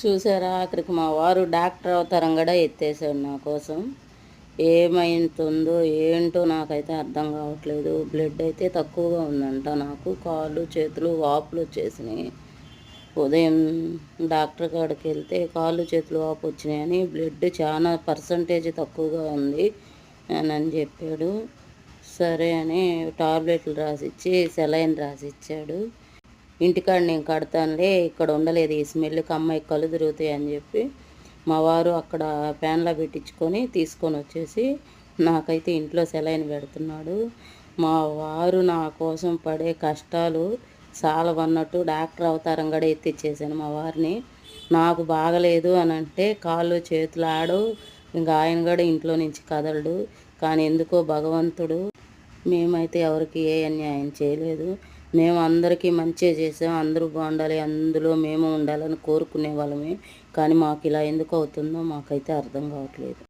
చూసారా, ఆఖరికి మా వారు డాక్టర్ అవతారం కూడా ఎత్తేసాడు నా కోసం. ఏమైతుందో ఏంటో నాకైతే అర్థం కావట్లేదు. బ్లడ్ అయితే తక్కువగా ఉందంట. నాకు కాళ్ళు చేతులు వాపులు వచ్చేసినాయి. ఉదయం డాక్టర్ కాడికి వెళ్తే కాళ్ళు చేతులు వాపు వచ్చినాయని, బ్లడ్ చాలా పర్సంటేజ్ తక్కువగా ఉంది అని చెప్పాడు. సరే అని టాబ్లెట్లు రాసిచ్చి సెలైన్ రాసిచ్చాడు. ఇంటికాడ నేను కడతానులే, ఇక్కడ ఉండలేదు, ఈ స్మెల్కి అమ్మాయి కళ్ళు తిరుగుతాయి అని చెప్పి మా వారు అక్కడ ప్యాన్లో పెట్టించుకొని తీసుకొని వచ్చేసి నాకైతే ఇంట్లో సెలైన్ పెడుతున్నాడు. మా వారు నా కోసం పడే కష్టాలు చాలవన్నట్టు డాక్టర్ అవతారం కూడా ఎత్తిచ్చేసాను మా వారిని. నాకు బాగలేదు అని అంటే కాళ్ళు చేతులు ఆడవు, ఇంకా ఆయన కూడా ఇంట్లో నుంచి కదలడు. కానీ ఎందుకో భగవంతుడు మేమైతే ఎవరికి ఏ అన్యాయం చేయలేదు. మేము అందరికీ మంచిగా చేసాం, అందరూ బాగుండాలి, అందులో మేము ఉండాలని కోరుకునే వాళ్ళమే. కానీ మాకు ఇలా ఎందుకు అవుతుందో మాకైతే అర్థం కావట్లేదు.